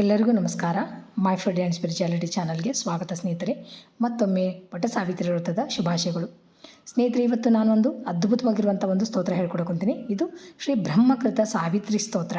ಎಲ್ಲರಿಗೂ ನಮಸ್ಕಾರ. My food and spirituality ಚಾನಲ್ಗೆ ಸ್ವಾಗತ ಸ್ನೇಹಿತರೆ. ಮತ್ತೊಮ್ಮೆ ವಟ ಸಾವಿತ್ರಿ ವ್ರತದ ಶುಭಾಶಯಗಳು. ಸ್ನೇಹಿತರೆ, ಇವತ್ತು ನಾನೊಂದು ಅದ್ಭುತವಾಗಿರುವಂಥ ಒಂದು ಸ್ತೋತ್ರ ಹೇಳ್ಕೊಡಕೊಂತೀನಿ. ಇದು ಶ್ರೀ ಬ್ರಹ್ಮಕೃತ ಸಾವಿತ್ರಿ ಸ್ತೋತ್ರ.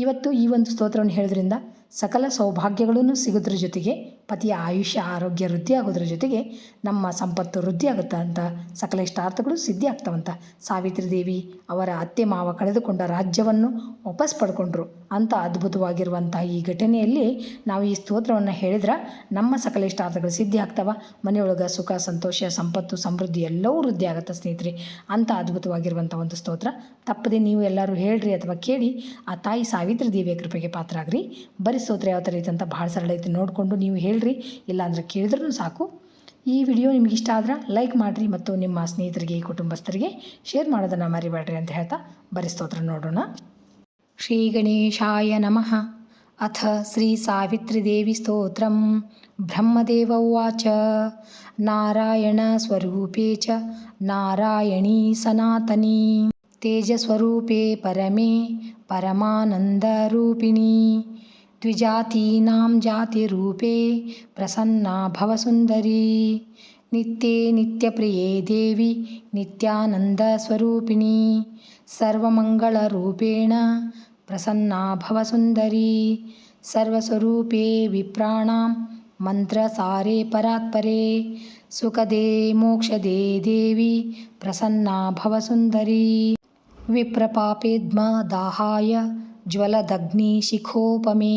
ಇವತ್ತು ಈ ಒಂದು ಸ್ತೋತ್ರವನ್ನು ಹೇಳೋದ್ರಿಂದ ಸಕಲ ಸೌಭಾಗ್ಯಗಳೂ ಸಿಗೋದ್ರ ಜೊತೆಗೆ ಪತಿಯ ಆಯುಷ್ಯ ಆರೋಗ್ಯ ವೃದ್ಧಿ ಆಗೋದ್ರ ಜೊತೆಗೆ ನಮ್ಮ ಸಂಪತ್ತು ವೃದ್ಧಿ ಆಗುತ್ತೆ ಅಂತ, ಸಕಲ ಇಷ್ಟಾರ್ಥಗಳು ಸಿದ್ಧಿ ಆಗ್ತಾವಂತ. ಸಾವಿತ್ರಿ ದೇವಿ ಅವರ ಅತ್ತೆ ಮಾವ ಕಳೆದುಕೊಂಡ ರಾಜ್ಯವನ್ನು ವಾಪಸ್ ಪಡ್ಕೊಂಡ್ರು ಅಂತ ಅದ್ಭುತವಾಗಿರುವಂಥ ಈ ಘಟನೆಯಲ್ಲಿ ನಾವು ಈ ಸ್ತೋತ್ರವನ್ನು ಹೇಳಿದ್ರೆ ನಮ್ಮ ಸಕಲ ಇಷ್ಟಾರ್ಥಗಳು ಸಿದ್ಧಿ ಆಗ್ತಾವ. ಮನೆಯೊಳಗೆ ಸುಖ ಸಂತೋಷ ಸಂಪತ್ತು ಸಮೃದ್ಧಿ ಎಲ್ಲವೂ ವೃದ್ಧಿ ಆಗುತ್ತೆ ಸ್ನೇಹಿತರೆ. ಅಂಥ ಅದ್ಭುತವಾಗಿರುವಂಥ ಒಂದು ಸ್ತೋತ್ರ. ತಪ್ಪದೆ ನೀವು ಎಲ್ಲರೂ ಹೇಳ್ರಿ ಅಥವಾ ಕೇಳಿ ಆ ತಾಯಿ ಸಾವಿತ್ರಿ ದೇವಿಯ ಕೃಪೆಗೆ ಪಾತ್ರ ಆಗ್ರಿ. ಬರೀ ಸ್ತೋತ್ರ ಯಾವ ಥರ ಐತೆ ಅಂತ ಭಾಳ ಸರಳ ಐತೆ, ನೋಡಿಕೊಂಡು ನೀವು ಹೇಳ್ರಿ, ಇಲ್ಲಾಂದ್ರೆ ಕೇಳಿದ್ರೂ ಸಾಕು. ಈ ವಿಡಿಯೋ ನಿಮ್ಗೆ ಇಷ್ಟ ಆದ್ರೆ ಲೈಕ್ ಮಾಡಿರಿ ಮತ್ತು ನಿಮ್ಮ ಸ್ನೇಹಿತರಿಗೆ ಕುಟುಂಬಸ್ಥರಿಗೆ ಶೇರ್ ಮಾಡೋದನ್ನು ಮರಿಬೇಡ್ರಿ ಅಂತ ಹೇಳ್ತಾ ಬರೀ ಸ್ತೋತ್ರ ನೋಡೋಣ. ಶ್ರೀ ಗಣೇಶಾಯ ನಮಃ. ಅಥ ಶ್ರೀ ಸಾವಿತ್ರಿ ದೇವಿ ಸ್ತೋತ್ರಂ. ಬ್ರಹ್ಮದೇವ ಉವಾಚ. ನಾರಾಯಣ ಸ್ವರೂಪೇ ಚ ನಾರಾಯಣೀ ಸನಾತನಿ ತೇಜಸ್ವರೂಪೇ ಪರಮೇ ಪರಮಾನಂದರೂಪಿಣಿ ದ್ವಿಜಾತೀನಾಂ ಜಾತಿರೂಪೇ ಪ್ರಸನ್ನಾ ಭವಸುಂದರಿ ನಿತ್ಯೇ ನಿತ್ಯಪ್ರಿಯೇ ದೇವಿ ನಿತ್ಯಾನಂದಸ್ವರೂಪಿಣಿ ಸರ್ವಮಂಗಳರೂಪೇಣ ಪ್ರಸನ್ನಾ ಭವಸುಂದರಿ ಸರ್ವಸ್ವರೂಪೇ ವಿಪ್ರಾಣಾಂ ಮಂತ್ರಸಾರೇ ಪರಾತ್ಪರೇ ಸುಖದೇ ಮೋಕ್ಷದೇ ದೇವಿ ಪ್ರಸನ್ನಾ ಭವಸುಂದರಿ ವಿಪ್ರಪಾಪೇದ್ಮ ದಾಹಾಯ ಜ್ವಲದಗ್ನಿಶಿಖೋಪಮೇ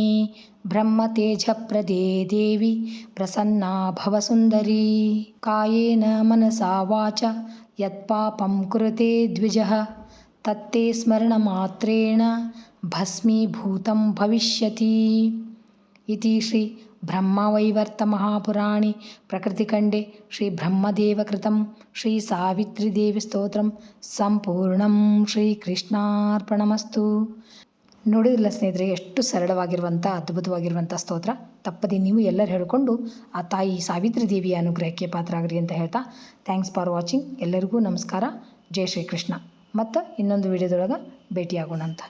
ಬ್ರಹ್ಮತೇಜಪ್ರದೇ ದೇವಿ ಪ್ರಸನ್ನಾ ಭವಸುಂದರಿ ಕಾಯೇನ ಮನಸಾ ವಾಚ ಯತ್ಪಾಪಂ ಕುರುತೆ ದ್ವಿಜಃ ತತ್ತೇ ಸ್ಮರಣಮಾತ್ರೇಣ ಭಸ್ಮೀಭೂತಂ ಭವಿಷ್ಯತಿ. ಇತಿ ಶ್ರೀ ಬ್ರಹ್ಮವೈವರ್ತ ಮಹಾಪುರಾಣೆ ಪ್ರಕೃತಿಖಂಡೇ ಶ್ರೀ ಬ್ರಹ್ಮದೇವಕೃತಂ ಶ್ರೀ ಸಾವಿತ್ರಿ ದೇವಿ ಸ್ತೋತ್ರಂ ಸಂಪೂರ್ಣಂ. ಶ್ರೀಕೃಷ್ಣಾರ್ಪಣಮಸ್ತು. ನೋಡಿದ್ರಲ್ಲ ಸ್ನೇಹಿತರೆ, ಎಷ್ಟು ಸರಳವಾಗಿರುವಂಥ ಅದ್ಭುತವಾಗಿರುವಂಥ ಸ್ತೋತ್ರ. ತಪ್ಪದೆ ನೀವು ಎಲ್ಲರೂ ಹೇಳ್ಕೊಂಡು ಆ ತಾಯಿ ಸಾವಿತ್ರಿ ದೇವಿಯ ಅನುಗ್ರಹಕ್ಕೆ ಪಾತ್ರ ಆಗ್ರಿ ಅಂತ ಹೇಳ್ತಾ ಥ್ಯಾಂಕ್ಸ್ ಫಾರ್ ವಾಚಿಂಗ್. ಎಲ್ಲರಿಗೂ ನಮಸ್ಕಾರ. ಜೈ ಶ್ರೀಕೃಷ್ಣ. ಮತ್ತು ಇನ್ನೊಂದು ವಿಡಿಯೋದೊಳಗೆ ಭೇಟಿಯಾಗೋಣ ಅಂತ.